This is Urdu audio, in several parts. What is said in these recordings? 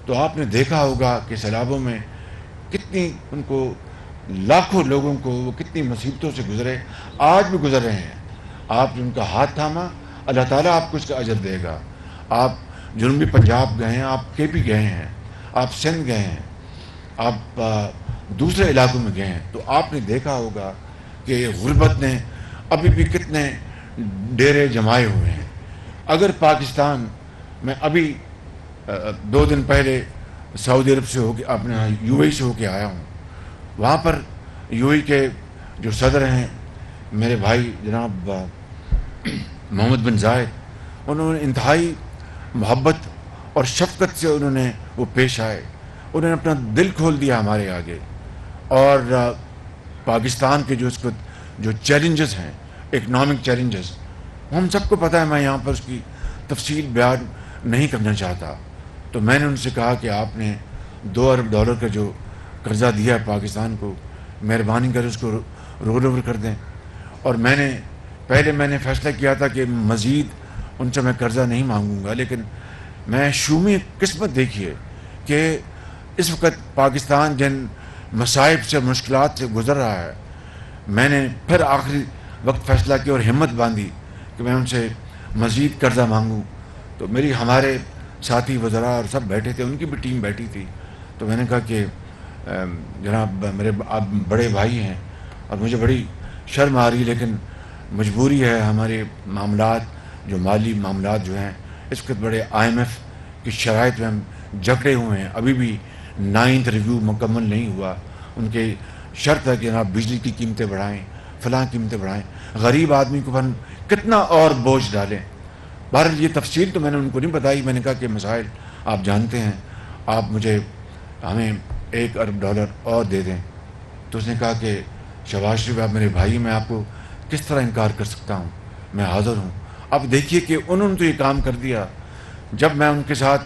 تو آپ نے دیکھا ہوگا کہ سیلابوں میں کتنی ان کو لاکھوں لوگوں کو وہ کتنی مصیبتوں سے گزرے، آج بھی گزر رہے ہیں۔ آپ نے ان کا ہاتھ تھاما، اللہ تعالیٰ آپ کو اس کا اجر دے گا۔ آپ جنوبی پنجاب گئے ہیں، آپ کے پی گئے ہیں، آپ سندھ گئے ہیں، آپ دوسرے علاقوں میں گئے ہیں، تو آپ نے دیکھا ہوگا کہ غربت نے ابھی بھی کتنے ڈیرے جمائے ہوئے ہیں۔ اگر پاکستان میں ابھی 2 دن پہلے سعودی عرب سے ہو کے اپنے یو اے سے ہو کے آیا ہوں، وہاں پر یو اے کے جو صدر ہیں میرے بھائی جناب محمد بن زائد، انہوں نے انتہائی محبت اور شفقت سے انہوں نے وہ پیش آئے، انہوں نے اپنا دل کھول دیا ہمارے آگے، اور پاکستان کے جو اس کو جو چیلنجز ہیں، اکنامک چیلنجز، ہم سب کو پتہ ہے، میں یہاں پر اس کی تفصیل بیان نہیں کرنا چاہتا۔ تو میں نے ان سے کہا کہ آپ نے $2 ارب کا جو قرضہ دیا ہے پاکستان کو، مہربانی کر اس کو رول اوور کر دیں۔ اور میں نے فیصلہ کیا تھا کہ مزید ان سے میں قرضہ نہیں مانگوں گا، لیکن میں شومی قسمت دیکھیے کہ اس وقت پاکستان جن مصائب سے مشکلات سے گزر رہا ہے، میں نے پھر آخری وقت فیصلہ کیا اور ہمت باندھی کہ میں ان سے مزید قرضہ مانگوں۔ تو ہمارے ساتھی وزراء اور سب بیٹھے تھے، ان کی بھی ٹیم بیٹھی تھی، تو میں نے کہا کہ جناب میرے آپ بڑے بھائی ہیں اور مجھے بڑی شرم آ رہی ہے، لیکن مجبوری ہے، ہمارے معاملات جو مالی معاملات جو ہیں اس وقت بڑے IMF کی شرائط میں ہم جکڑے ہوئے ہیں، ابھی بھی 9th ریویو مکمل نہیں ہوا، ان کے شرط ہے کہ جناب بجلی کی قیمتیں بڑھائیں، فلاں قیمتیں بڑھائیں، غریب آدمی کو ہم کتنا اور بوجھ ڈالیں۔ بہرحال یہ تفصیل تو میں نے ان کو نہیں بتائی، میں نے کہا کہ مسائل آپ جانتے ہیں، آپ ہمیں $1 ارب اور دے دیں۔ تو اس نے کہا کہ شہباز شریف آپ میرے بھائی، میں آپ کو کس طرح انکار کر سکتا ہوں، میں حاضر ہوں۔ اب دیکھیے کہ انہوں نے تو یہ کام کر دیا۔ جب میں ان کے ساتھ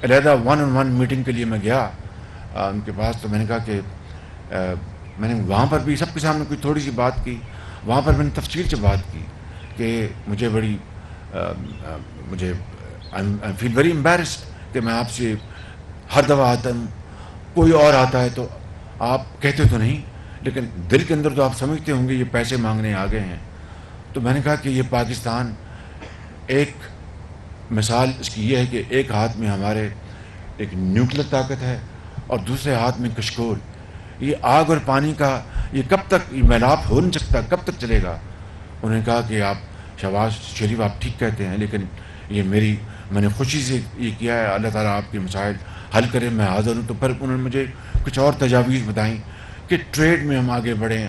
علیحدہ 1-on-1 میٹنگ کے لیے میں گیا ان کے پاس، تو میں نے کہا کہ میں نے وہاں پر بھی سب کے سامنے کوئی تھوڑی سی بات کی، وہاں پر میں نے تفصیل سے بات کی کہ مجھے آئی فیل ویری امبیرسڈ کہ میں آپ سے ہر دفعہ آتا ہوں، کوئی اور آتا ہے تو آپ کہتے تو نہیں، لیکن دل کے اندر تو آپ سمجھتے ہوں گے یہ پیسے مانگنے آ گئے ہیں۔ تو میں نے کہا کہ یہ پاکستان ایک مثال اس کی یہ ہے کہ ایک ہاتھ میں ہمارے ایک نیوکلیر طاقت ہے اور دوسرے ہاتھ میں کشکول۔ یہ آگ اور پانی کا یہ کب تک میلاپ ہو نہیں سکتا، کب تک چلے گا؟ انہوں نے کہا کہ آپ شہباز شریف آپ ٹھیک کہتے ہیں، لیکن یہ میں نے خوشی سے یہ کیا ہے، اللہ تعالیٰ آپ کے مسائل حل کرے، میں حاضر ہوں۔ تو پھر انہوں نے مجھے کچھ اور تجاویز بتائیں کہ ٹریڈ میں ہم آگے بڑھیں،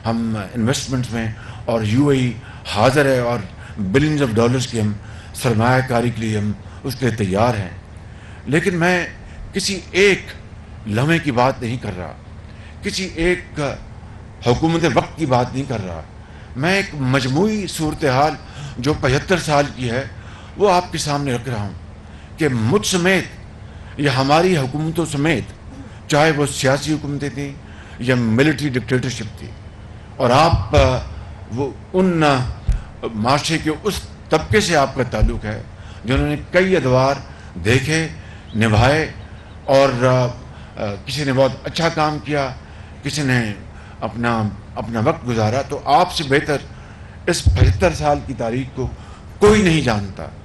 ہم انویسٹمنٹس میں، اور UAE حاضر ہے اور بلینز آف ڈالرز کی ہم سرمایہ کاری کے لیے ہم اس کے لیے تیار ہیں۔ لیکن میں کسی ایک لمحے کی بات نہیں کر رہا، کسی ایک حکومت وقت کی بات نہیں کر رہا، میں ایک مجموعی صورتحال جو 75 سال کی ہے وہ آپ کے سامنے رکھ رہا ہوں کہ مجھ سمیت یا ہماری حکومتوں سمیت، چاہے وہ سیاسی حکومتیں تھیں یا ملٹری ڈکٹیٹرشپ تھی، اور آپ وہ ان معاشرے کے اس طبقے سے آپ کا تعلق ہے جنہوں نے کئی ادوار دیکھے، نبھائے، اور کسی نے بہت اچھا کام کیا، کسی نے اپنا وقت گزارا۔ تو آپ سے بہتر اس 75 سال کی تاریخ کو کوئی نہیں جانتا۔